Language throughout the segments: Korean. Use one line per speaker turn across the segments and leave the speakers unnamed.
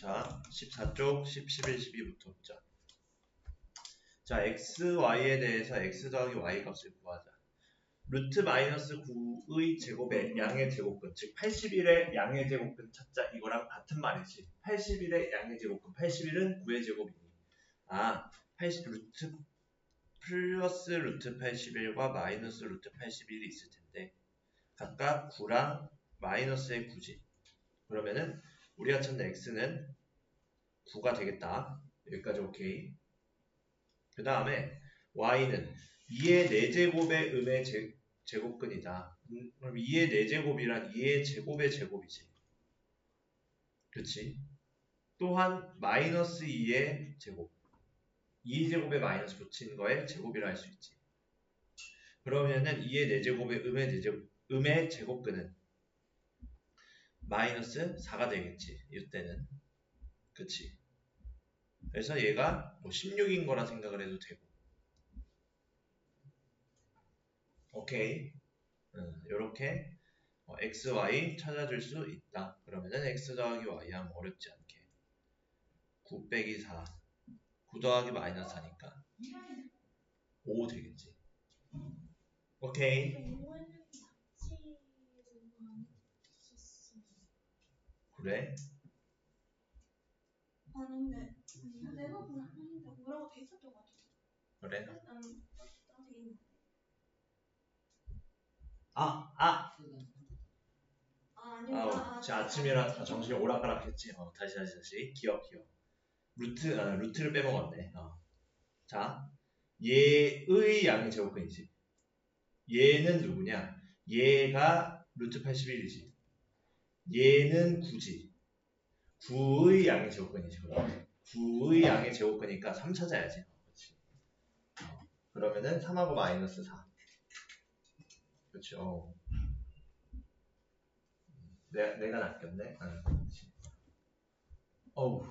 자, 14쪽 10, 11, 12부터 보자. 자, x, y에 대해서 x 더하기 y 값을 구하자. 루트 마이너스 9의 제곱의 양의 제곱근, 즉 81의 양의 제곱근 찾자. 이거랑 같은 말이지. 81의 양의 제곱근, 81은 9의 제곱이니. 80 루트 플러스 루트 81과 마이너스 루트 81이 있을 텐데 각각 9랑 마이너스의 9지. 그러면은 우리가 찾는 x는 9가 되겠다. 여기까지 오케이. 그 다음에 y는 2의 4제곱의 음의 제곱근이다. 그럼 2의 4제곱이란 2의 제곱의 제곱이지. 그치? 또한 마이너스 2의 제곱. 2의 제곱에 마이너스 붙인 거에 제곱이라 할 수 있지. 그러면은 2의 4제곱의 음의 제곱근은 마이너스 4가 되겠지. 이때는. 그치? 그래서 얘가 뭐 16인 거라 생각을 해도 되고. 오케이. 요렇게 x, y 찾아줄 수 있다. 그러면은 x 더하기 y 하면 어렵지 않게 9 빼기 4 9 더하기 마이너스 4니까 5 되겠지. 오케이. 그래?
아닌데 내가 보면 아닌데 뭐라고 돼 있었던 것 같아.
그래?
나한테 있는데. 아니구나.
자, 아침이라 정신이 오락가락했지. 다시. 기억. 루트를 빼먹었네. 자, 얘의 양의 제곱근이지. 얘는 누구냐? 얘가 루트 81이지. 얘는 9지. 9의 양의 제곱근이지. 그러면 9의 양의 제곱근이니까 3 찾아야지. 그렇지. 그러면은 3하고 마이너스 4. 그렇죠. 내가 낚였네. 그렇지. 어우.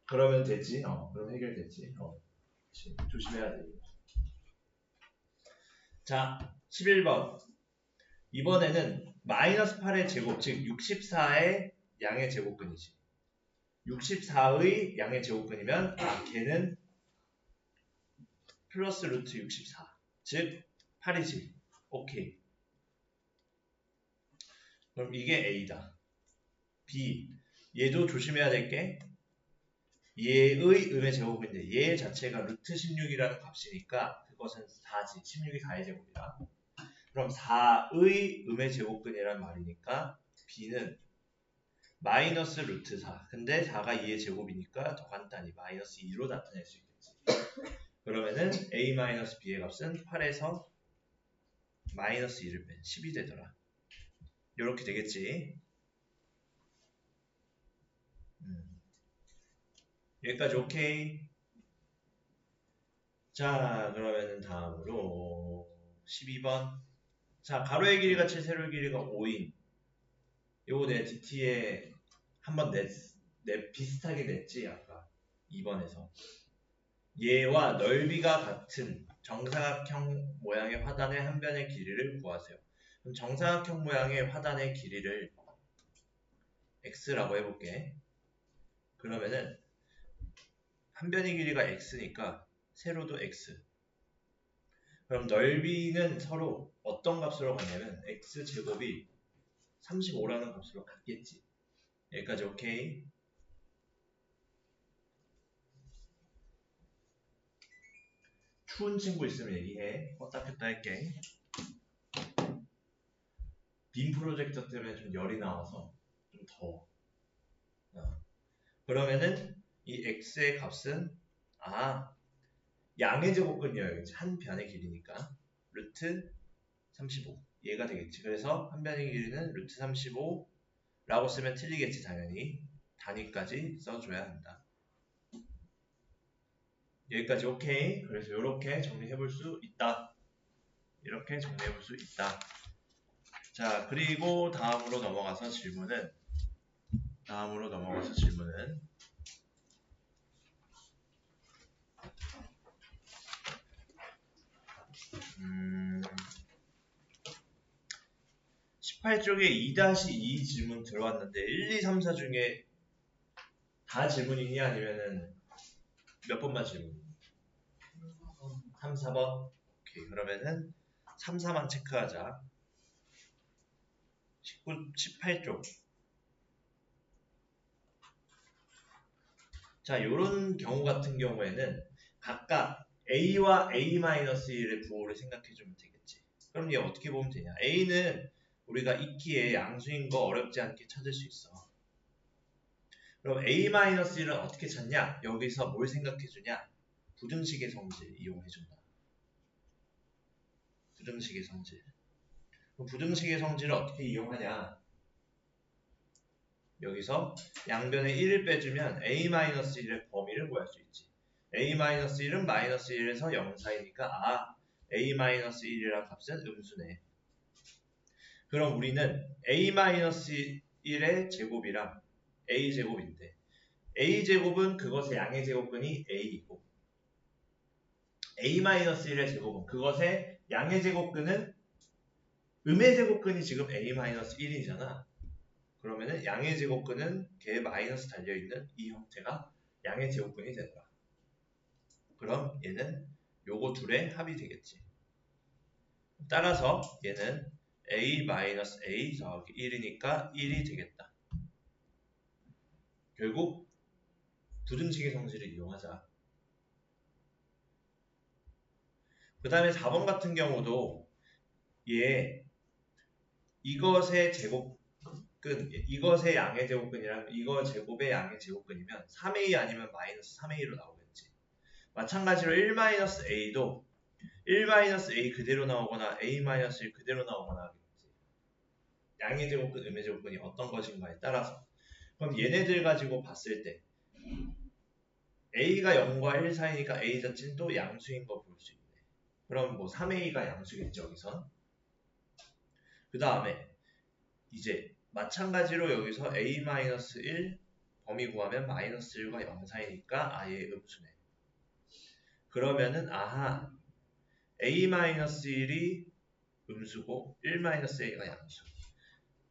그러면 되지. 그럼 해결됐지. 그렇지. 조심해야 돼. 자, 11번. 이번에는 마이너스 8의 제곱, 즉 64의 양의 제곱근이지. 64의 양의 제곱근이면 걔는 플러스 루트 64, 즉 8이지. 오케이. 그럼 이게 A다. B. 얘도 조심해야 될 게 얘의 음의 제곱인데 얘 자체가 루트 16이라는 값이니까 그것은 4지. 16이 4의 제곱이다. 그럼 4의 음의 제곱근이란 말이니까 B는 마이너스 루트 4. 근데 4가 2의 제곱이니까 더 간단히 마이너스 2로 나타낼 수 있겠지. 그러면은 A 마이너스 B의 값은 8에서 마이너스 2를 뺀 10이 되더라. 이렇게 되겠지. 여기까지 오케이. 자, 그러면은 다음으로 12번. 자, 가로의 길이가 7, 세로의 길이가 5인. 요거 내 DT에 한번 비슷하게 냈지, 아까 2번에서. 얘와 넓이가 같은 정사각형 모양의 화단의 한 변의 길이를 구하세요. 그럼 정사각형 모양의 화단의 길이를 x라고 해볼게. 그러면은 한 변의 길이가 x니까 세로도 x. 그럼 넓이는 서로 어떤 값으로 같냐면 x제곱이 35라는 값으로 같겠지. 여기까지 오케이. 추운 친구 있으면 얘기해. 껐다 켰다 할게. 빔 프로젝터 때문에 좀 열이 나와서 좀 더워. 그러면은 이 x의 값은 양의 제곱근이어요. 한 변의 길이니까 루트 35 얘가 되겠지. 그래서 한 변의 길이는 루트 35라고 쓰면 틀리겠지. 당연히 단위까지 써줘야 한다. 여기까지 오케이. 그래서 이렇게 정리해볼 수 있다. 이렇게 정리해볼 수 있다. 자, 그리고 다음으로 넘어가서 질문은 18쪽에 2-2 질문 들어왔는데 1, 2, 3, 4 중에 다 질문이니 아니면은 몇 번만 질문? 3, 4번? 오케이. 그러면은 3, 4만 체크하자. 18쪽. 자, 요런 경우 같은 경우에는 각각 A와 A-1의 부호를 생각해주면 되겠지. 그럼 얘 어떻게 보면 되냐? A는 우리가 익히에 양수인 거 어렵지 않게 찾을 수 있어. 그럼 A-1은 어떻게 찾냐? 여기서 뭘 생각해주냐? 부등식의 성질 이용해준다. 부등식의 성질. 그럼 부등식의 성질을 어떻게 이용하냐? 여기서 양변에 1을 빼주면 A-1의 범위를 구할 수 있지. A-1은 마이너스 1에서 0 사이니까 A-1이란 값은 음수네. 그럼 우리는 A-1의 제곱이랑 A제곱인데 A제곱은 그것의 양의 제곱근이 A이고 A-1의 제곱은 그것의 양의 제곱근은 음의 제곱근이 지금 A-1이잖아. 그러면은 양의 제곱근은 걔 마이너스 달려있는 이 형태가 양의 제곱근이 되더라. 그럼 얘는 요거 둘의 합이 되겠지. 따라서 얘는 A-A 더하기 1이니까 1이 되겠다. 결국 부등식의 성질을 이용하자. 그 다음에 4번 같은 경우도 얘 이것의 제곱근, 이것의 양의 제곱근이랑 이거 제곱의 양의 제곱근이면 3A 아니면 마이너스 3A로 나오겠지. 마찬가지로 1-A도 1-A 그대로 나오거나 A-1 그대로 나오거나 하겠지. 양의 제곱근, 음의 제곱근이 어떤 것인가에 따라서. 그럼 얘네들 가지고 봤을 때 A가 0과 1 사이니까 A 자체는 또 양수인 거 볼 수 있네. 그럼 뭐 3A가 양수겠죠, 여기선. 그 다음에 이제 마찬가지로 여기서 A-1 범위 구하면 마이너스 1과 0 사이니까 아예 음수네. 그러면은 A-1이 음수고 1-A가 양수.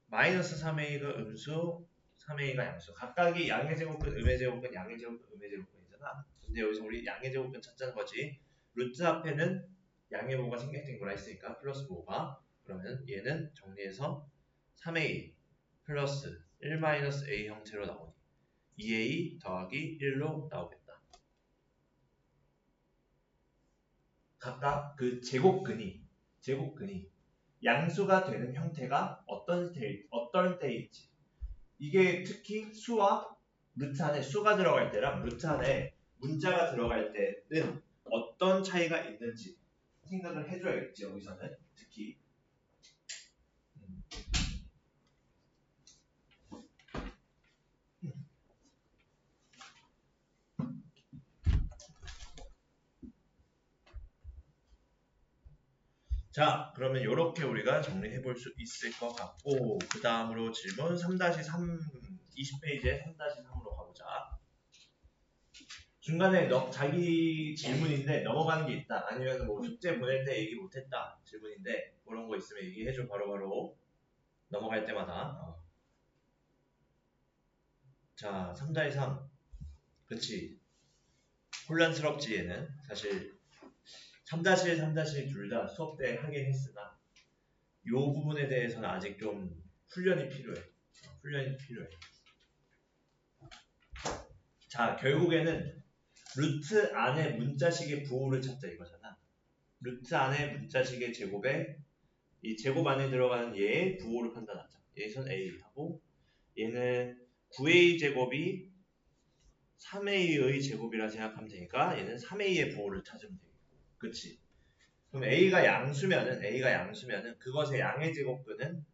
마이너스 3A가 음수, 3A가 양수. 각각이 양의 제곱근, 음의 제곱근, 양의 제곱근, 음의 제곱근이잖아. 근데 여기서 우리 양의 제곱근 찾자는 거지. 루트 앞에는 양의 모가 생략된 거라 했으니까 플러스 모가. 그러면 얘는 정리해서 3A 플러스 1-A 형태로 나오니 2A 더하기 1로 나오겠다. 각각 그 제곱근이 양수가 되는 형태가 어떤 때일지. 이게 특히 수와 루트 안에 수가 들어갈 때랑 루트 안에 문자가 들어갈 때는 어떤 차이가 있는지 생각을 해줘야겠지. 여기서는 특히 자, 그러면 이렇게 우리가 정리해 볼 수 있을 것 같고, 그 다음으로 질문 3-3, 20페이지에 3-3으로 가보자. 중간에 자기 질문인데 넘어가는 게 있다. 아니면 뭐 숙제 보낼 때 얘기 못했다. 질문인데, 그런 거 있으면 얘기해줘. 바로바로 넘어갈 때마다. 자, 3-3. 그치. 혼란스럽지, 얘는. 사실 3-1, 3-2 둘 다 수업 때 하긴 했으나 이 부분에 대해서는 아직 좀 훈련이 필요해. 자, 결국에는 루트 안에 문자식의 부호를 찾자 이거잖아. 루트 안에 문자식의 제곱에 이 제곱 안에 들어가는 얘의 부호를 판단하자. 얘선 A 하고 얘는 9A 제곱이 3A의 제곱이라 생각하면 되니까 얘는 3A의 부호를 찾으면 되겠고. 그치? 그럼 A가 양수면은 그것의 양의 제곱근은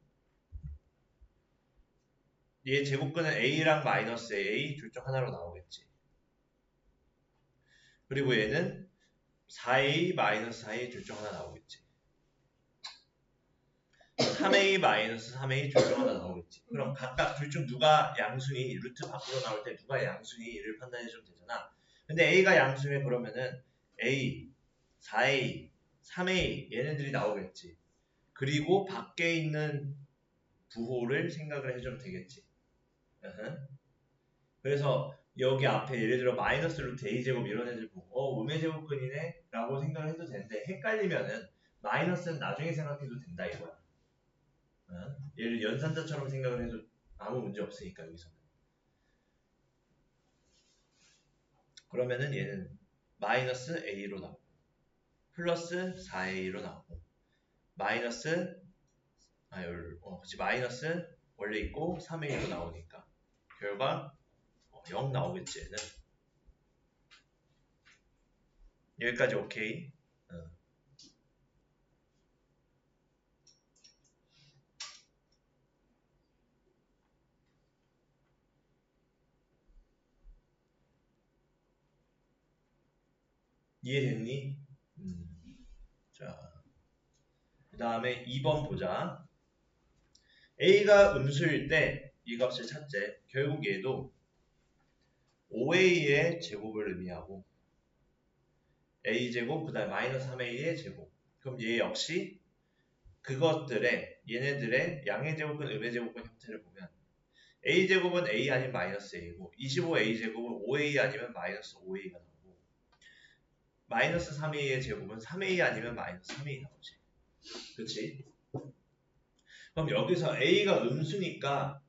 얘 제곱근은 A랑 마이너스 A 둘 중 하나로 나오겠지. 그리고 얘는 4A 마이너스 4A 둘 중 하나 나오겠지. 3A 마이너스 3A 둘 중 하나 나오겠지. 그럼 각각 둘 중 누가 양수니 루트 밖으로 나올 때 누가 양수니를 판단해 주면 되잖아. 근데 A가 양수면 그러면은 A, 4A, 3A 얘네들이 나오겠지. 그리고 밖에 있는 부호를 생각을 해주면 되겠지. 그래서 여기 앞에 예를 들어 마이너스 루트 a제곱 이런 애들 보고 음의 제곱근이네 라고 생각을 해도 되는데 헷갈리면은 마이너스는 나중에 생각해도 된다 이거야. 얘를 연산자처럼 생각을 해도 아무 문제 없으니까 여기서는. 그러면은 얘는 마이너스 a로 나오고 플러스 4a로 나오고 마이너스 그치 마이너스 원래 있고 3a로 나오니까 결과 0 나오겠지 얘는. 여기까지 오케이. 이해됐니? 자, 그 다음에 2번 보자. a가 음수일 때 이 값을 찾재. 결국 얘도 5a의 제곱을 의미하고 a제곱 그 다음에 마이너스 3a의 제곱. 그럼 얘 역시 얘네들의 양의 제곱근 음의 제곱근 형태를 보면 a제곱은 a 아니면 마이너스 a고 25a제곱은 5a 아니면 마이너스 5a가 나오고 마이너스 3a의 제곱은 3a 아니면 마이너스 3a 나오지. 그치? 그럼 여기서 a가 음수니까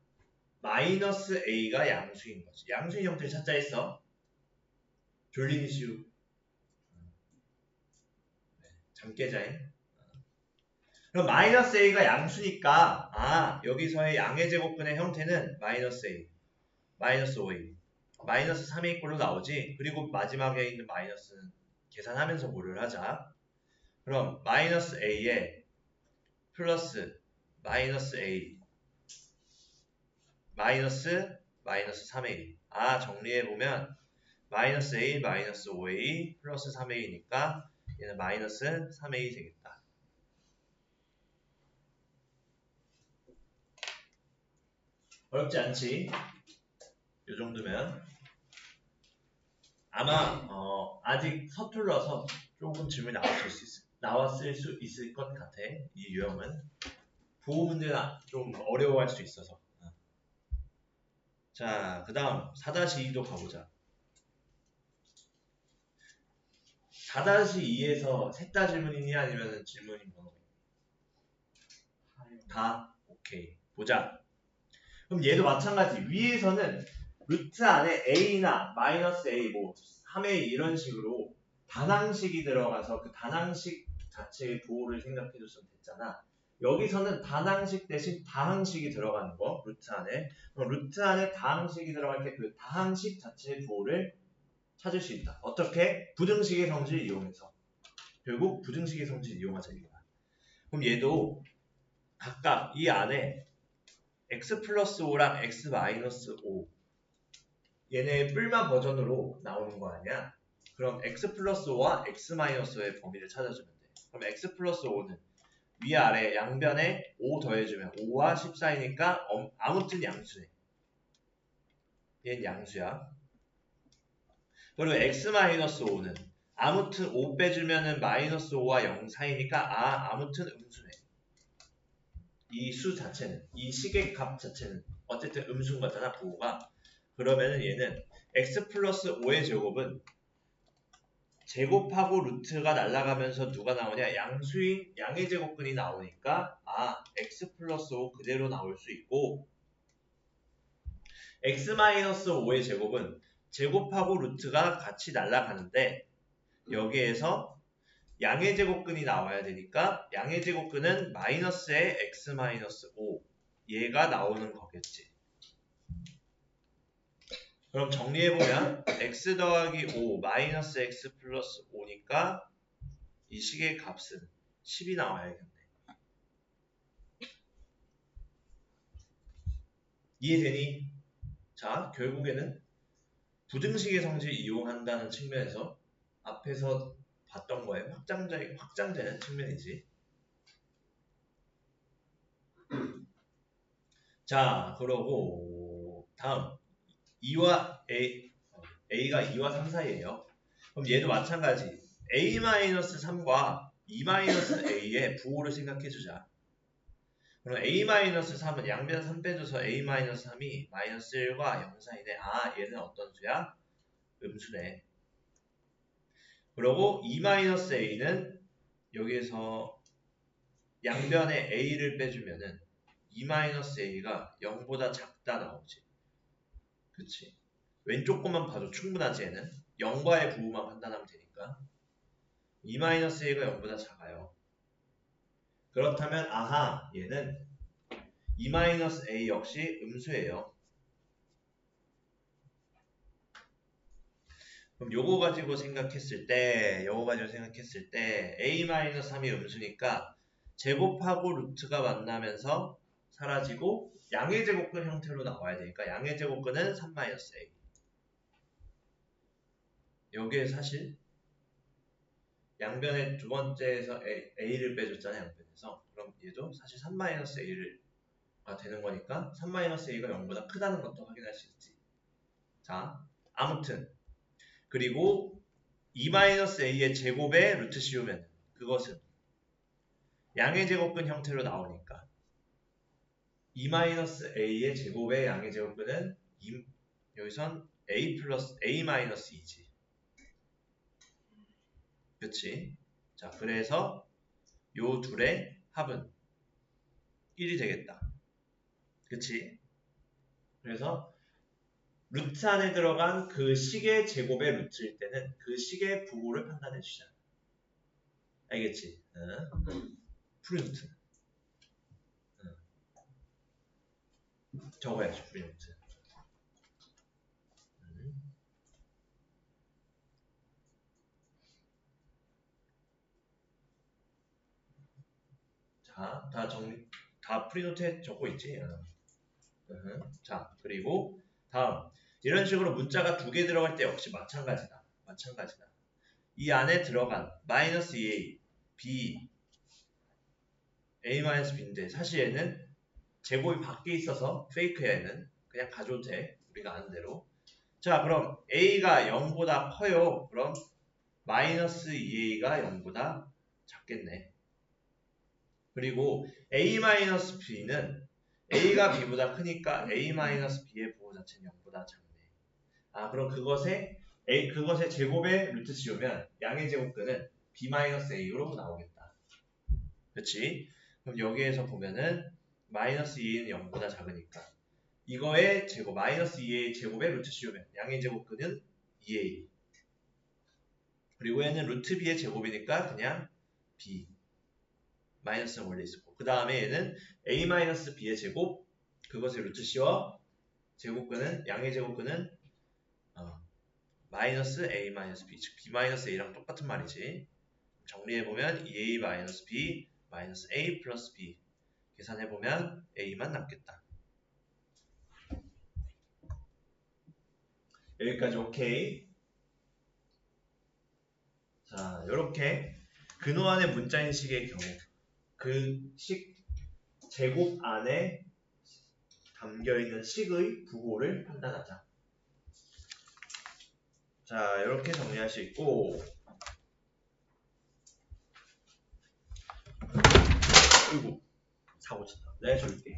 마이너스 a가 양수인 거지. 양수인 형태를 찾자 했어. 졸린 이슈. 잠 깨자잉. 그럼 마이너스 a가 양수니까 여기서의 양의 제곱근의 형태는 마이너스 a, 마이너스 5a, 마이너스 3a 꼴로 나오지. 그리고 마지막에 있는 마이너스는 계산하면서 고려를 하자. 그럼 마이너스 a에 플러스 마이너스 a 마이너스 3a 정리해보면 마이너스 a 마이너스 5a 플러스 3a니까 얘는 마이너스 3a 되겠다. 어렵지 않지? 요 정도면 아마 아직 서툴러서 조금 질문이 나왔을 수 있을 것 같아. 이 유형은 부호 문제나 좀 어려워할 수 있어서. 자, 그 다음 4-2도 가보자. 4-2에서 셋 다 질문이니 아니면 질문이 뭐가 다? 오케이. 보자. 그럼 얘도 마찬가지. 위에서는 루트 안에 a나 마이너스 a, 3a 이런 식으로 단항식이 들어가서 그 단항식 자체의 부호를 생각해줬으면 됐잖아. 여기서는 단항식 대신 다항식이 들어가는 거, 루트 안에. 그럼 루트 안에 다항식이 들어갈 때 그 다항식 자체의 부호를 찾을 수 있다. 어떻게? 부등식의 성질을 이용해서. 결국 부등식의 성질을 이용하자 이거야. 그럼 얘도 각각 이 안에 x 플러스 5랑 x 마이너스 5 얘네 뿔마 버전으로 나오는 거 아니야? 그럼 x 플러스 5와 x 마이너스 5의 범위를 찾아주면 돼. 그럼 x 플러스 5는 위아래 양변에 5 더해주면 5와 14이니까 아무튼 양수네. 얘는 양수야. 그리고 x 마이너스 5는 아무튼 5 빼주면은 마이너스 5와 0 사이니까 아무튼 음수네. 이 수 자체는, 이 식의 값 자체는 어쨌든 음수인 거잖아, 부호가. 그러면은 얘는 x 플러스 5의 제곱은 제곱하고 루트가 날아가면서 누가 나오냐? 양수인 양의 제곱근이 나오니까 x 플러스 5 그대로 나올 수 있고 x 마이너스 5의 제곱은 제곱하고 루트가 같이 날아가는데 여기에서 양의 제곱근이 나와야 되니까 양의 제곱근은 마이너스의 x 마이너스 5 얘가 나오는 거겠지. 그럼 정리해보면 x 더하기 5 마이너스 x 플러스 5니까 이 식의 값은 10이 나와야겠네. 이해되니? 자, 결국에는 부등식의 성질을 이용한다는 측면에서 앞에서 봤던 거에 확장되는 측면이지. 자, 그러고 다음 2와 a가 2와 3 사이에요. 그럼 얘도 마찬가지. a-3과 2-a의 부호를 생각해주자. 그럼 a-3은 양변 3 빼줘서 a-3이 마이너스 1과 0 사이네. 아, 얘는 어떤 수야? 음수네. 그리고 2-a는 여기에서 양변에 a를 빼주면은 2-a가 0보다 작다 나오지. 그치? 왼쪽 것만 봐도 충분하지 얘는. 0과의 부호만 판단하면 되니까. 2-a가 0보다 작아요. 그렇다면 아하 얘는 2-a 역시 음수예요. 그럼 요거 가지고 생각했을 때 a-3이 음수니까 제곱하고 루트가 만나면서 사라지고 양의 제곱근 형태로 나와야 되니까 양의 제곱근은 3-a. 여기에 사실 양변의 두 번째에서 a를 빼줬잖아요. 양변에서. 그럼 얘도 사실 3-a가 되는 거니까 3-a가 0보다 크다는 것도 확인할 수 있지. 자, 아무튼 그리고 2-a의 제곱에 루트 씌우면 그것은 양의 제곱근 형태로 나오니까 2-a의 제곱의 양의 제곱근은 여기선 a 플러스 a-2지. 그치? 자, 그래서 요 둘의 합은 1이 되겠다. 그치? 그래서 루트 안에 들어간 그 식의 제곱의 루트일 때는 그 식의 부호를 판단해 주자. 알겠지? 프리루트. 적어야지, 프리루트. 자, 다 프리노트에 적고 있지? 자, 그리고 다음. 이런 식으로 문자가 두 개 들어갈 때 역시 마찬가지다. 이 안에 들어간 마이너스 2a, b, a-b인데 사실 얘는 제곱이 밖에 있어서 페이크야. 얘는 그냥 가져도 돼. 우리가 아는 대로. 자, 그럼 a가 0보다 커요. 그럼 마이너스 2a가 0보다 작겠네. 그리고 a-b는 a가 b보다 크니까 a-b의 부호 자체는 0보다 작네. 아, 그럼 그것의 제곱에 루트 씌우면 양의 제곱근은 b-a로 나오겠다. 그치? 그럼 여기에서 보면은 마이너스 2a는 0보다 작으니까 이거의 제곱, 마이너스 2a 제곱에 루트 씌우면 양의 제곱근은 2a. 그리고 얘는 루트 b의 제곱이니까 그냥 b. 마이너스는 원래 있었고 그 다음에 얘는 a-b의 제곱 그것을 루트 씌워 제곱근은 양의 제곱근은 마이너스 a-b 즉 b-a랑 똑같은 말이지. 정리해보면 2a-b 마이너스 a 플러스 b 계산해보면 a만 남겠다. 여기까지 오케이. 자, 요렇게 근호안의 문자인식의 경우 그 식 제곱 안에 담겨있는 식의 부호를 판단하자. 자, 이렇게 정리할 수 있고 어이구 사고 쳤다. 내가 줄게.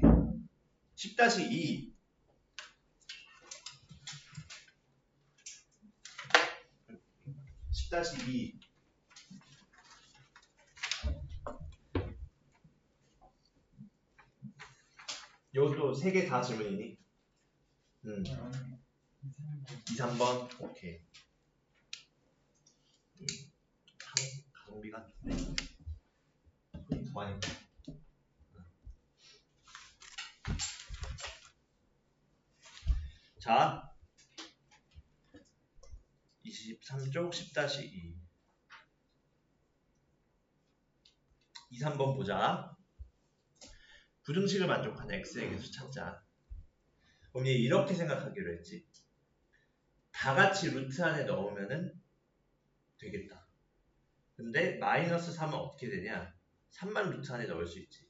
10-2 10-2 이것도 3개 다 질문이니? 2, 3번 오케이. 가성비가 더 많이. 자 23쪽 10-2 2, 3번 보자. 부등식을 만족하는 x의 개수 찾자. 그럼 얘 이렇게 생각하기로 했지. 다 같이 루트 안에 넣으면은 되겠다. 근데 마이너스 3은 어떻게 되냐? 3만 루트 안에 넣을 수 있지.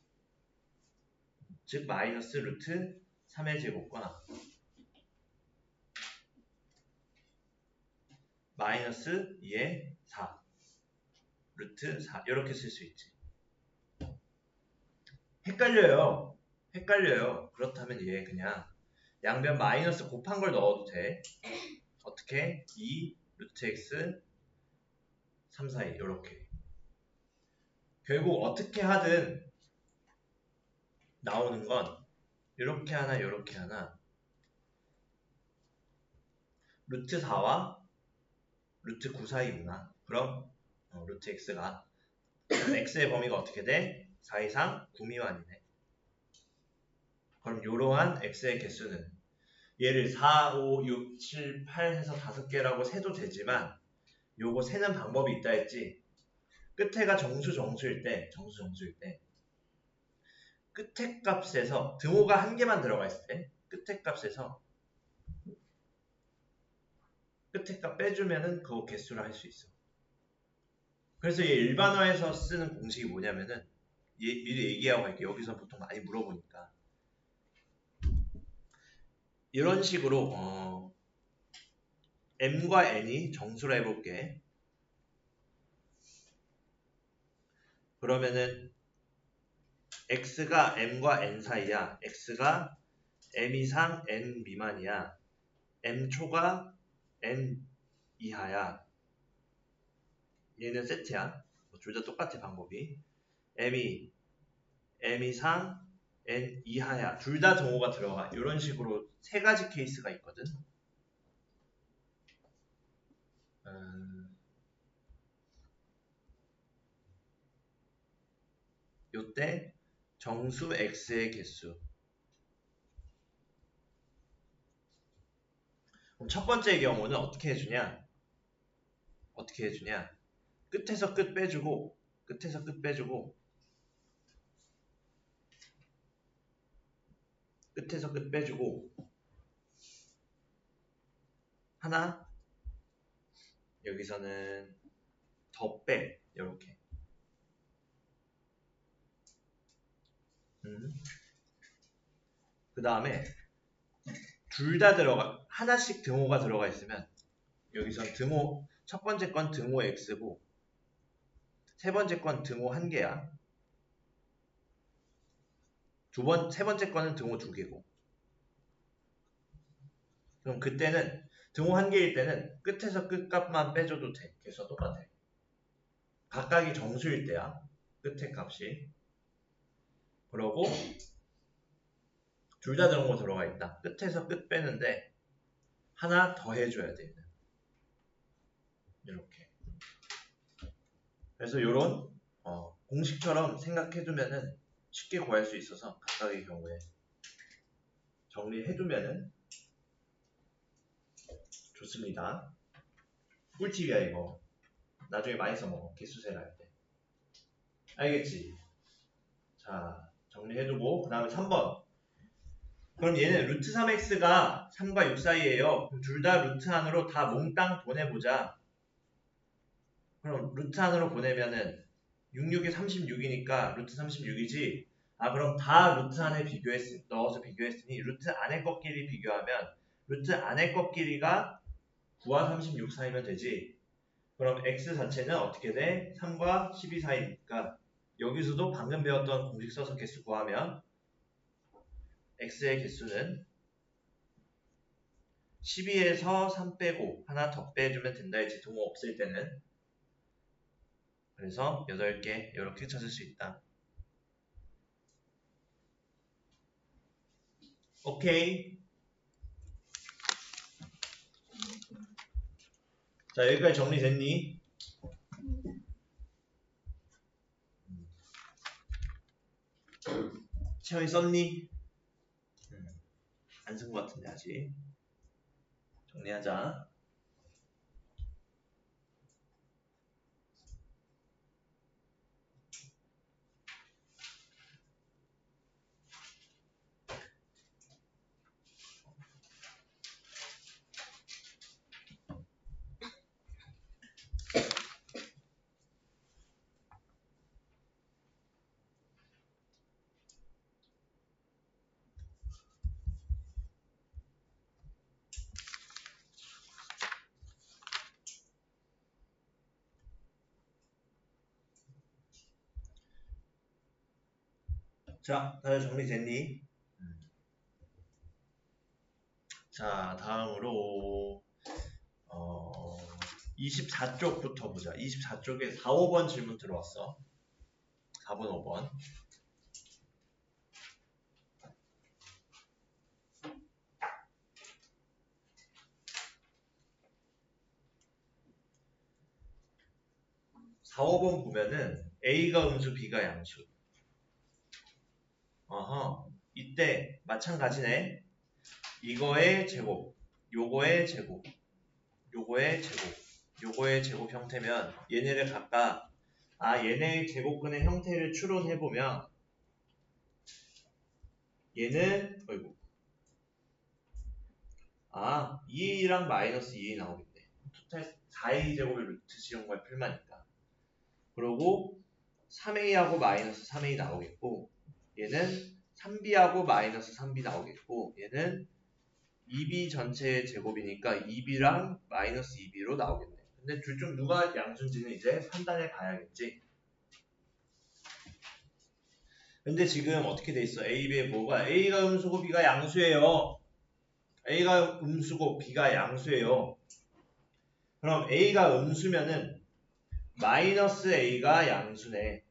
즉 마이너스 루트 3의 제곱과 마이너스 2의 4 루트 4 이렇게 쓸 수 있지. 헷갈려요. 그렇다면 얘 그냥 양변 마이너스 곱한 걸 넣어도 돼. 어떻게? 2 루트 x 3, 4, 2 이렇게. 결국 어떻게 하든 나오는 건 이렇게 하나 이렇게 하나 루트 4와 루트 9 사이구나. 그럼 루트 x가 x의 범위가 어떻게 돼? 4 이상 9 미만이네. 그럼 이러한 x의 개수는 얘를 4, 5, 6, 7, 8 해서 5개라고 세도 되지만 요거 세는 방법이 있다 했지. 끝에가 정수일 때 끝에 값에서 등호가 한 개만 들어가 있을 때 끝에 값에서 끝에 값 빼주면은 그거 개수를 할 수 있어. 그래서 얘 일반화에서 쓰는 공식이 뭐냐면은 미리 얘기하고 갈게. 여기서 보통 많이 물어보니까 이런 식으로 m과 n이 정수라 해볼게. 그러면은 x가 m과 n 사이야. x가 m 이상 n 미만이야. m 초가 n 이하야. 얘는 세트야. 둘 다 똑같아 방법이. m이 m 이상 n 이하야. 둘 다 등호가 들어가. 이런 식으로 세 가지 케이스가 있거든. 요때 정수 x의 개수. 그럼 첫 번째 경우는 어떻게 해주냐? 끝에서 끝 빼주고 하나 여기서는 더 빼. 이렇게. 그 다음에 둘 다 들어가 하나씩 등호가 들어가 있으면 여기선 등호 첫 번째 건 등호 x고 세 번째 건 등호 1개야. 세 번째 거는 등호 2개고. 그럼 그때는 등호 1개일 때는 끝에서 끝값만 빼줘도 돼. 개수가 똑같아. 각각이 정수일 때야. 끝에 값이. 그러고 둘 다 등호 들어가 있다. 끝에서 끝 빼는데 하나 더 해줘야 돼. 이렇게. 그래서 이런 공식처럼 생각해두면은 쉽게 구할 수 있어서 각각의 경우에 정리해두면은 좋습니다. 꿀팁이야 이거. 나중에 많이 써먹어. 개수세를 할 때. 알겠지? 자, 정리해두고 그 다음에 3번. 그럼 얘는 루트 3x가 3과 6 사이에요. 둘 다 루트 안으로 다 몽땅 보내보자. 그럼 루트 안으로 보내면은 66에 36이니까 루트 36이지. 그럼 다 루트 안에 넣어서 비교했으니 루트 안에 것끼리 비교하면 루트 안에 것끼리가 9와 36 사이면 되지. 그럼 x 자체는 어떻게 돼? 3과 12 사이니까 여기서도 방금 배웠던 공식 써서 개수 구하면 x의 개수는 12에서 3 빼고 하나 더 빼주면 된다 했지. 등호 없을 때는. 그래서 8개 이렇게 찾을 수 있다. 오케이. 자, 여기까지 정리됐니? 채영이 썼니? 안 쓴 것 같은데 아직. 정리하자. 자, 다들 정리됐니? 자, 다음으로 24쪽부터 보자. 24쪽에 4, 5번 질문 들어왔어. 4번, 5번. 사, 5번 보면은 A가 음수, B가 양수. 이때 마찬가지네. 이거의 제곱, 요거의 제곱, 요거의 제곱, 요거의 제곱 형태면 얘네를 각각 얘네의 제곱근의 형태를 추론해보면 얘는 2a랑 마이너스 2a 나오겠네. 토탈 4a 제곱의 루트 지정과의 풀마니까. 그러고 3a하고 마이너스 3a 나오겠고 얘는 3b하고 마이너스 3b 나오겠고 얘는 2b 전체의 제곱이니까 2b랑 마이너스 2b로 나오겠네. 근데 둘 중 누가 양수인지는 이제 판단해 봐야겠지. 근데 지금 어떻게 돼 있어? A, B에 뭐가? A가 음수고 B가 양수예요. A가 음수고 B가 양수예요. 그럼 A가 음수면은 마이너스 A가 양수네.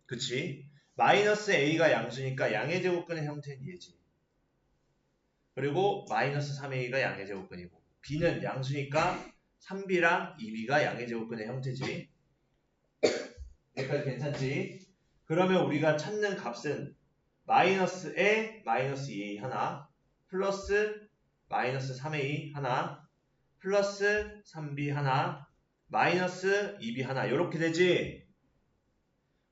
그치? 마이너스 A가 양수니까 양의 제곱근의 형태는 얘지. 그리고 마이너스 3A가 양의 제곱근이고 B는 양수니까 3B랑 2B가 양의 제곱근의 형태지. 여기까지 괜찮지? 그러면 우리가 찾는 값은 마이너스에 마이너스 2A 하나 플러스 마이너스 3A 하나 플러스 3B 하나 마이너스 2B 하나 이렇게 되지?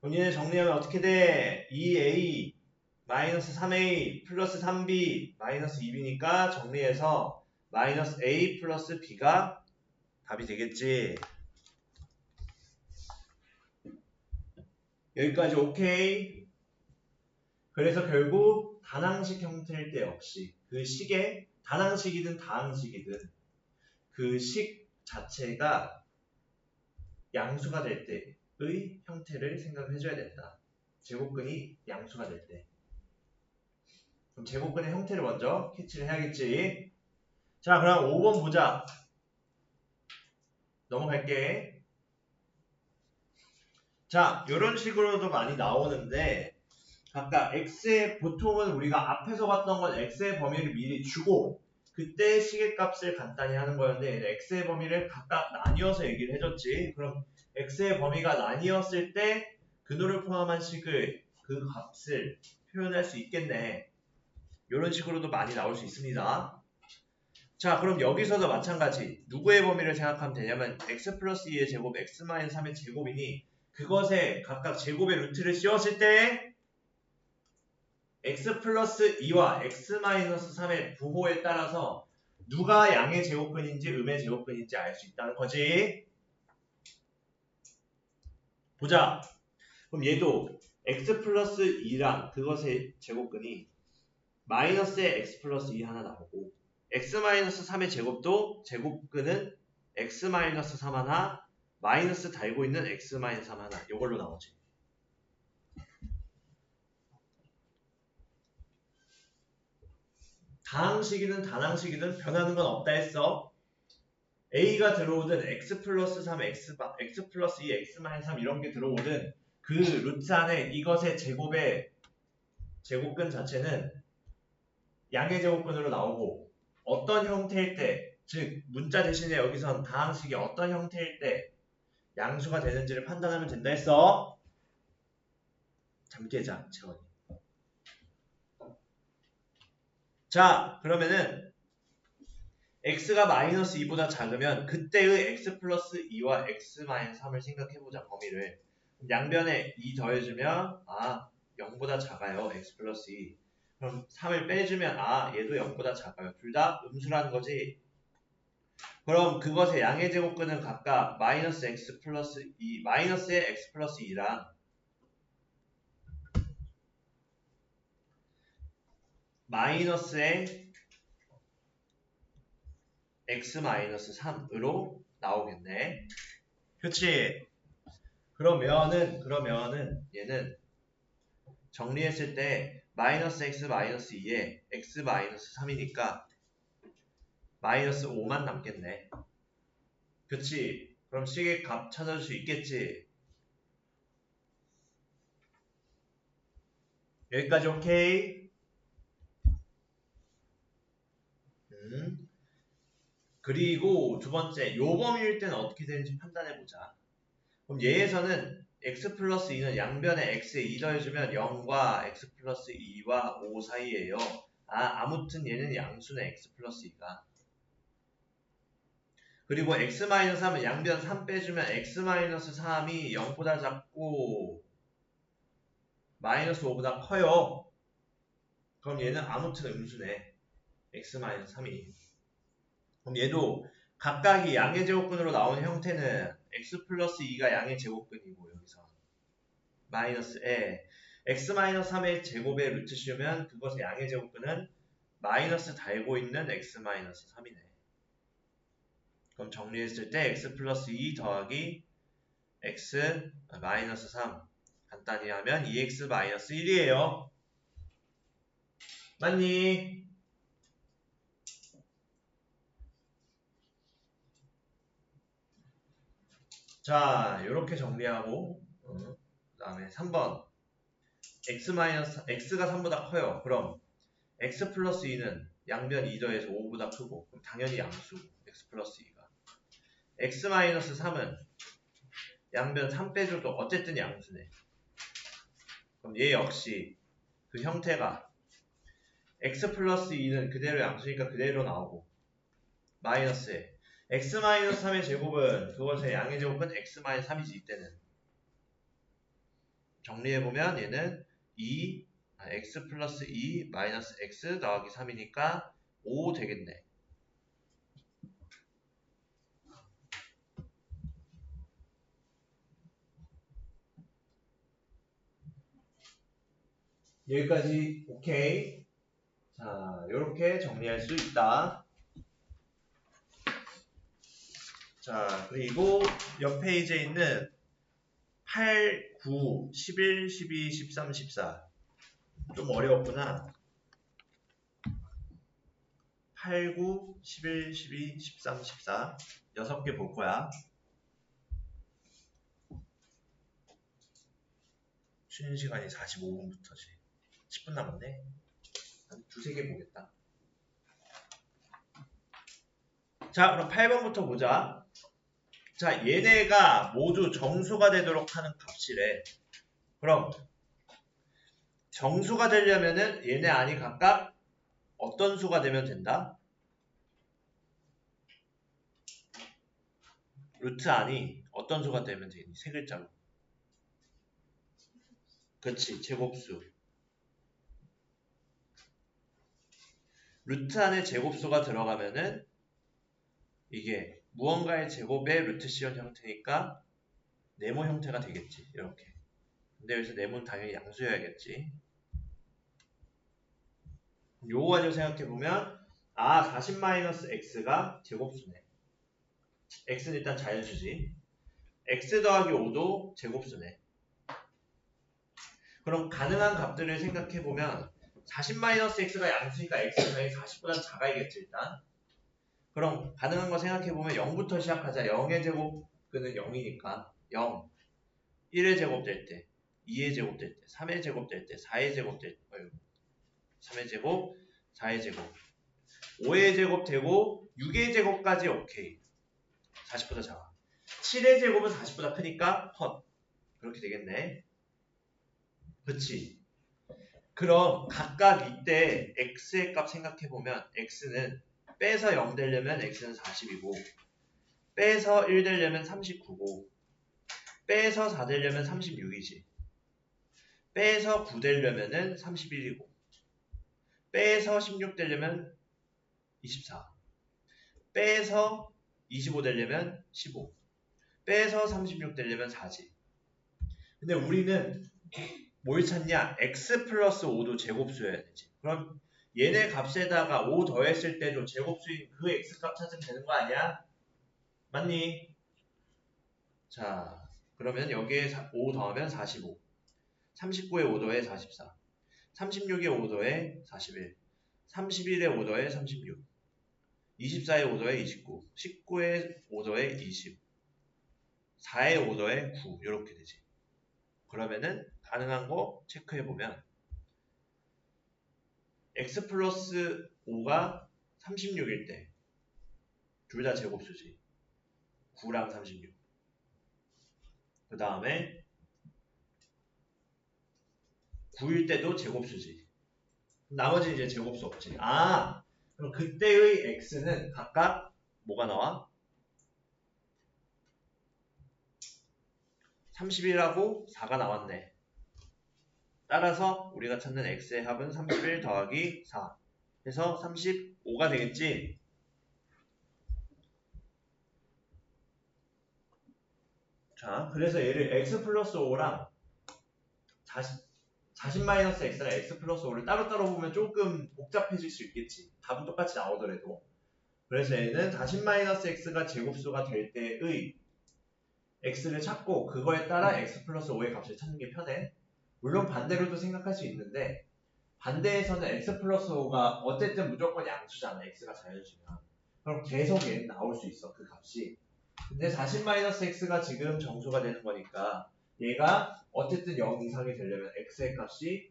그럼 얘네 정리하면 어떻게 돼? 2A 마이너스 3A 플러스 3B 마이너스 2B니까 정리해서 마이너스 A 플러스 B가 답이 되겠지? 여기까지 오케이? 그래서 결국 단항식 형태일 때 역시 그 식의 단항식이든 다항식이든 그 식 자체가 양수가 될 때의 형태를 생각을 해줘야 된다. 제곱근이 양수가 될 때. 그럼 제곱근의 형태를 먼저 캐치를 해야겠지. 자, 그럼 5번 보자. 넘어갈게. 자, 이런 식으로도 많이 나오는데 각각 x의 보통은 우리가 앞에서 봤던 건 x의 범위를 미리 주고 그때 시계값을 간단히 하는 거였는데 x의 범위를 각각 나뉘어서 얘기를 해줬지. 그럼 x의 범위가 나뉘었을 때 근호를 포함한 식을 그 값을 표현할 수 있겠네. 이런 식으로도 많이 나올 수 있습니다. 자, 그럼 여기서도 마찬가지. 누구의 범위를 생각하면 되냐면 x 플러스 2의 제곱, x 마이너스 3의 제곱이니 그것에 각각 제곱의 루트를 씌웠을 때 x 플러스 2와 x 마이너스 3의 부호에 따라서 누가 양의 제곱근인지 음의 제곱근인지 알 수 있다는 거지. 보자. 그럼 얘도 x 플러스 2랑 그것의 제곱근이 마이너스의 x 플러스 2 하나 나오고 x 마이너스 3의 제곱도 제곱근은 x 마이너스 3 하나 마이너스 달고 있는 x 마이너스 3 하나 이걸로 나오지. 다항식이든 단항식이든 변하는 건 없다 했어. A가 들어오든 x 플러스 3, x 플러스 2, x 마이너스 3 이런 게 들어오든 그 루트 안에 이것의 제곱의 제곱근 자체는 양의 제곱근으로 나오고 어떤 형태일 때, 즉 문자 대신에 여기선 다항식이 어떤 형태일 때 양수가 되는지를 판단하면 된다 했어. 잠깨자 채원이. 자, 그러면은 x가 마이너스 2보다 작으면 그때의 x 플러스 2와 x 마이너스 3을 생각해보자. 범위를. 양변에 2 더해주면 0보다 작아요. x 플러스 2. 그럼 3을 빼주면 얘도 0보다 작아요. 둘 다 음수라는 거지. 그럼 그것의 양의 제곱근은 각각 마이너스 x 플러스 2, 마이너스의 x 플러스 2랑 마이너스의 x 마이너스 3으로 나오겠네. 그치? 그러면은 얘는 정리했을 때 마이너스 x 마이너스 2에 x 마이너스 3이니까 마이너스 5만 남겠네. 그치? 그럼 식의 값 찾아줄 수 있겠지? 여기까지 오케이? 그리고 두 번째, 요 범위일 때는 어떻게 되는지 판단해보자. 그럼 얘에서는 x 플러스 2는 양변에 x에 2 더해주면 0과 x 플러스 2와 5 사이에요. 아무튼 얘는 양수네, x 플러스 2가. 그리고 x 마이너스 3은 양변 3 빼주면 x 마이너스 3이 0보다 작고 마이너스 5보다 커요. 그럼 얘는 아무튼 음수네, x 마이너스 3이. 그럼 얘도 각각이 양의 제곱근으로 나오는 형태는 x 플러스 2가 양의 제곱근이고 여기서 마이너스에 x 마이너스 3의 제곱에 루트 씌우면 그것의 양의 제곱근은 마이너스 달고 있는 x 마이너스 3이네. 그럼 정리했을 때 x 플러스 2 더하기 x 마이너스 3 간단히 하면 2x 마이너스 1이에요. 맞니? 자, 요렇게 정리하고 그 다음에 3번 x가 3보다 커요. 그럼 x 플러스 2는 양변 2 더해서 5보다 크고 그럼 당연히 양수 x 플러스 2가. x 마이너스 3은 양변 3 빼줘도 어쨌든 양수네. 그럼 얘 역시 그 형태가 x 플러스 2는 그대로 양수니까 그대로 나오고 마이너스에 x 마이너스 3의 제곱은 그것의 양의 제곱은 x 마이너스 3이지. 이때는 정리해보면 얘는 x 플러스 2 마이너스 x 더하기 3이니까 5 되겠네. 여기까지 오케이. 자, 요렇게 정리할 수 있다. 자, 그리고 옆 페이지에 있는 8, 9, 11, 12, 13, 14 좀 어려웠구나. 8, 9, 11, 12, 13, 14 6개 볼 거야. 쉬는 시간이 45분부터지. 10분 남았네. 한 두세 개 보겠다. 자, 그럼 8번부터 보자. 자, 얘네가 모두 정수가 되도록 하는 값이래. 그럼 정수가 되려면은 얘네 안이 각각 어떤 수가 되면 된다? 루트 안이 어떤 수가 되면 되니? 세 글자로. 그치, 제곱수. 루트 안에 제곱수가 들어가면은 이게 무언가의 제곱의 루트 시온 형태니까 네모 형태가 되겠지. 이렇게. 근데 여기서 네모는 당연히 양수여야겠지. 요거 가지고 생각해보면 40-x가 제곱수네. x는 일단 자연수지. x 더하기 5도 제곱수네. 그럼 가능한 값들을 생각해보면 40-x가 양수니까 x는 당연히 40보다 작아야겠지 일단. 그럼 가능한 거 생각해보면 0부터 시작하자. 0의 제곱근은 0이니까 0, 1의 제곱 될 때, 2의 제곱 될 때, 3의 제곱 될 때, 4의 제곱 될 때, 3의 제곱, 4의 제곱, 5의 제곱 되고 6의 제곱까지 오케이. 40보다 작아. 7의 제곱은 40보다 크니까 컷. 그렇게 되겠네. 그치? 그럼 각각 이때 x의 값 생각해보면 x는 빼서 0 되려면 x는 40이고 빼서 1 되려면 39고 빼서 4 되려면 36이지. 빼서 9 되려면 31이고 빼서 16 되려면 24 빼서 25 되려면 15 빼서 36 되려면 4지. 근데 우리는 뭘 찾냐? x 플러스 5도 제곱수여야 되지. 그럼 얘네 값에다가 5 더했을 때도 제곱수인 그 x 값 찾으면 되는 거 아니야? 맞니? 자, 그러면 여기에 5 더하면 45. 39의 5더에 44, 36의 5더에 41, 31의 5더에 36, 24의 5더에 29, 19의 5더에 20, 4의 5더에 9 이렇게 되지. 그러면은 가능한 거 체크해보면 x 플러스 5가 36일 때 둘 다 제곱수지. 9랑 36. 그 다음에 9일 때도 제곱수지. 나머지 이제 제곱수 없지. 아, 그럼 그때의 x는 각각 뭐가 나와? 31하고 4가 나왔네. 따라서 우리가 찾는 x의 합은 31 더하기 4 해서 35가 되겠지? 자, 그래서 얘를 x 플러스 5랑 자신 마이너스 x랑 x 플러스 5를 따로따로 보면 조금 복잡해질 수 있겠지. 답은 똑같이 나오더라도. 그래서 얘는 자신 마이너스 x가 제곱수가 될 때의 x를 찾고 그거에 따라 x 플러스 5의 값을 찾는 게 편해. 물론 반대로도 생각할 수 있는데 반대에서는 x 플러스 5가 어쨌든 무조건 양수잖아. x가 자연수면. 그럼 계속 얘는 나올 수 있어. 그 값이. 근데 자신 마이너스 x가 지금 정수가 되는 거니까 얘가 어쨌든 0 이상이 되려면 x의 값이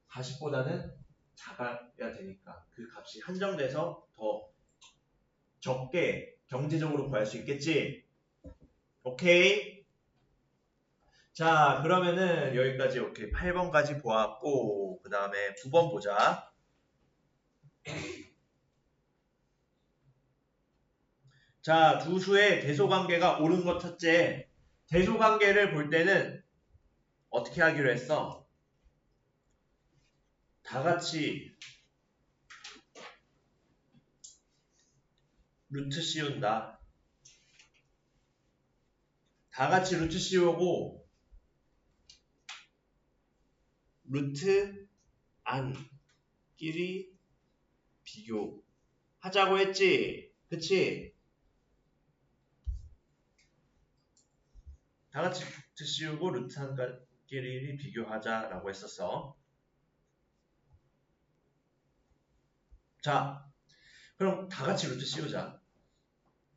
40보다는 작아야 되니까 그 값이 한정돼서 더 적게 경제적으로 구할 수 있겠지? 오케이? 자, 그러면은 여기까지 오케이. 8번까지 보았고 그 다음에 9번 보자. 자, 두 수의 대소관계가 옳은 것 첫째. 대소관계를 볼 때는 어떻게 하기로 했어? 다 같이 루트 씌운다. 다 같이 루트 씌우고 루트 안끼리 비교하자고 했지? 그치? 다 같이 루트 씌우고 루트 안끼리 비교하자라고 했었어. 자, 그럼 다 같이 루트 씌우자.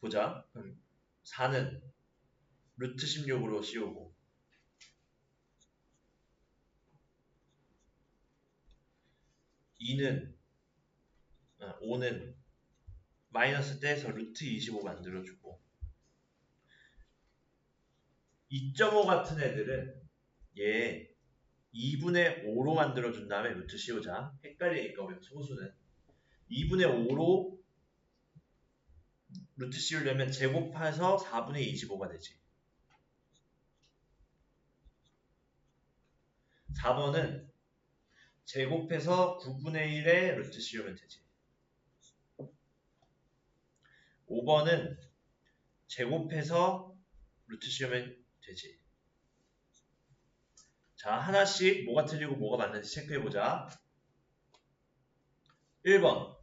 보자. 그럼 4는 루트 16으로 씌우고 5는 마이너스 떼서 루트 25 만들어주고 2.5 같은 애들은 얘 2분의 5로 만들어준 다음에 루트 씌우자. 헷갈리니까 우리 소수는 2분의 5로 루트 씌우려면 제곱해서 4분의 25가 되지. 4번은 제곱해서 9분의 1에 루트 씌우면 되지. 5번은 제곱해서 루트 씌우면 되지. 자, 하나씩 뭐가 틀리고 뭐가 맞는지 체크해보자. 1번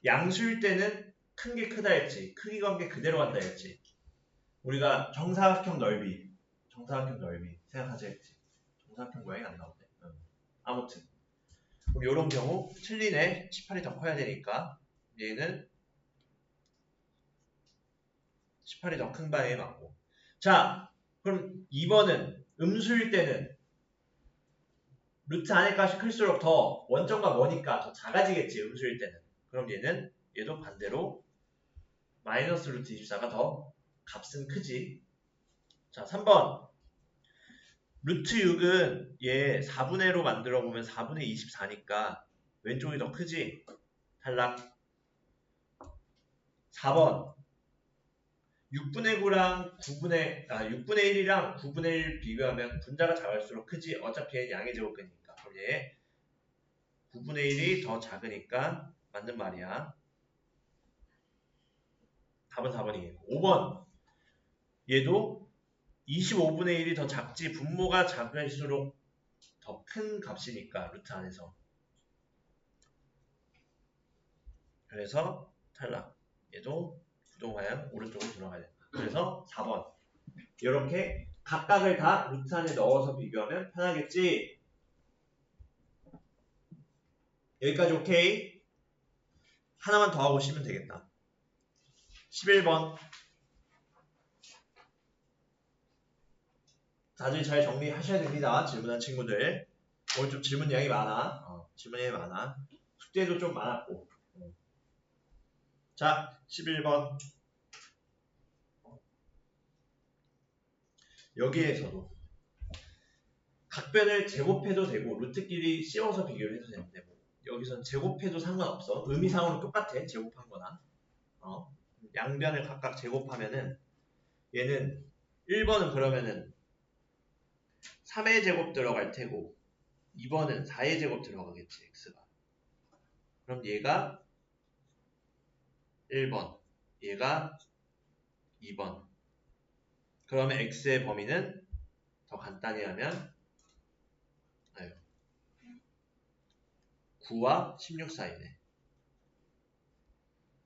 양수일 때는 큰 게 크다 했지. 크기 관계 그대로 간다 했지. 우리가 정사각형 넓이 생각하자 했지. 정사각형 모양이 안 나오네. 아무튼 그럼 이런 경우 틀리네. 18이 더 커야 되니까 얘는 18이 더 큰 바에 맞고. 자, 그럼 2번은 음수일 때는 루트 안의 값이 클수록 더 원점과 머니까 더 작아지겠지. 음수일 때는. 그럼 얘도 반대로 마이너스 루트 24가 더 값은 크지. 자, 3번 루트 6은 얘 4분의 1로 만들어 보면 4분의 24니까 왼쪽이 더 크지. 탈락. 4번 6분의 1이랑 9분의 1 비교하면 분자가 작을수록 크지. 어차피 얘는 양의 제곱이니까. 그럼 얘 9분의 1이 더 작으니까 맞는 말이야. 답은 4번이겠고. 5번 얘도 25분의 1이 더 작지. 분모가 작을수록 더 큰 값이니까 루트 안에서. 그래서 탈락. 얘도 부동하양 오른쪽으로 들어가야 된다. 그래서 4번 이렇게 각각을 다 루트 안에 넣어서 비교하면 편하겠지. 여기까지 오케이? 하나만 더 하고 쉬면 되겠다. 11번. 다들 잘 정리하셔야 됩니다. 질문한 친구들. 오늘 좀 질문 양이 많아. 질문 양이 많아. 숙제도 좀 많았고. 자, 11번. 여기에서도 각변을 제곱해도 되고 루트끼리 씌워서 비교를 해도 되는데 뭐 여기서는 제곱해도 상관없어. 의미상으로 똑같아. 제곱한 거나. 양변을 각각 제곱하면은 얘는 1번은 그러면은 3의 제곱 들어갈 테고 2번은 4의 제곱 들어가겠지. x가. 그럼 얘가 1번, 얘가 2번. 그러면 x의 범위는 더 간단히 하면 9와 16 사이네.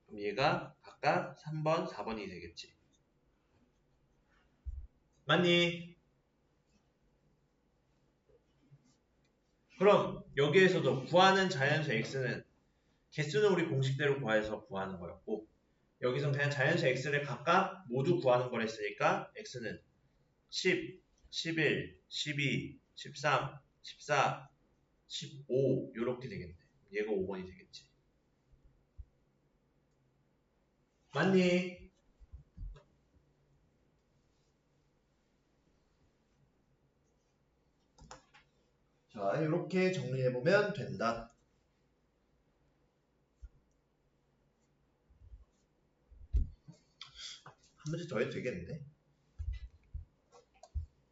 그럼 얘가 각각 3번, 4번이 되겠지. 맞니? 그럼 여기에서도 구하는 자연수 x는 개수는 우리 공식대로 구해서 구하는 거였고 여기서 그냥 자연수 x를 각각 모두 구하는 거랬으니까 x는 10, 11, 12, 13, 14, 15 이렇게 되겠네. 얘가 5번이 되겠지. 맞니? 자, 이렇게 정리해보면 된다. 한 문제 더 해도 되겠는데?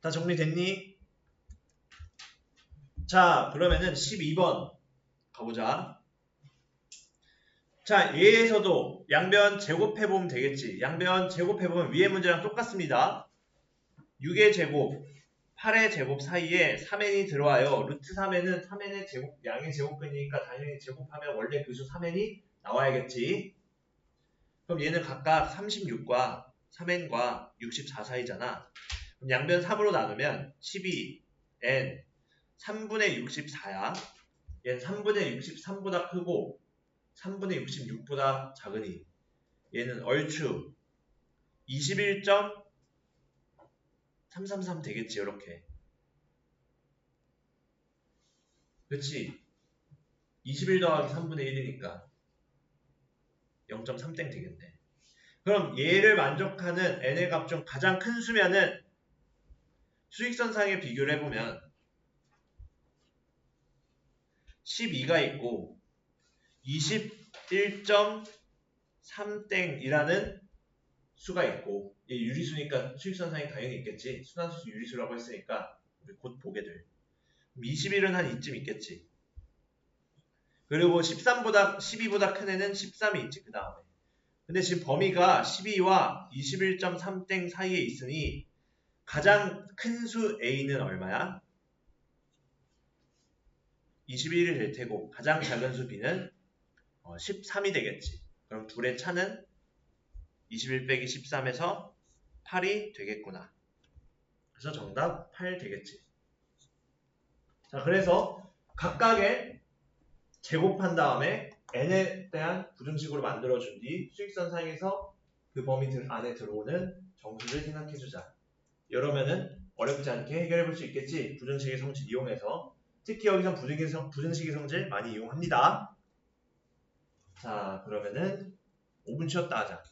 다 정리됐니? 자, 그러면은 12번 가보자. 자, 얘에서도 양변 제곱해보면 되겠지. 양변 제곱해보면 위에 문제랑 똑같습니다. 6의 제곱, 8의 제곱 사이에 3n이 들어와요. 루트 3n은 3n의 제곱, 양의 제곱근이니까 당연히 제곱하면 원래 그 수 3n이 나와야겠지. 그럼 얘는 각각 36과 3n과 64 사이잖아. 그럼 양변 3으로 나누면 12, n, 3분의 64야. 얘는 3분의 63보다 크고 3분의 66보다 작으니 얘는 얼추 21.333 되겠지. 이렇게. 그치? 21 더하기 3분의 1이니까 0.3땡 되겠네. 그럼 얘를 만족하는 n의 값 중 가장 큰 수면은 수직선상에 비교를 해보면 12가 있고 21.3땡이라는 수가 있고 얘 유리수니까 수직선상에 당연히 있겠지. 순환수수 유리수라고 했으니까 우리 곧 보게 될. 21은 한 이쯤 있겠지. 그리고 12보다 큰 애는 13이 있지. 그 다음에. 근데 지금 범위가 12와 21.3땡 사이에 있으니 가장 큰 수 A는 얼마야? 21이 될 테고 가장 작은 수 B는 13이 되겠지. 그럼 둘의 차는 21 빼기 13에서 8이 되겠구나. 그래서 정답 8 되겠지. 자, 그래서 각각의 제곱한 다음에 n에 대한 부등식으로 만들어준 뒤 수직선상에서 그 범위 안에 들어오는 정수를 생각해주자. 이러면은 어렵지 않게 해결해볼 수 있겠지. 부등식의 성질 이용해서. 특히 여기서 부등식의 성질 많이 이용합니다. 자, 그러면은 5분 쉬었다 하자.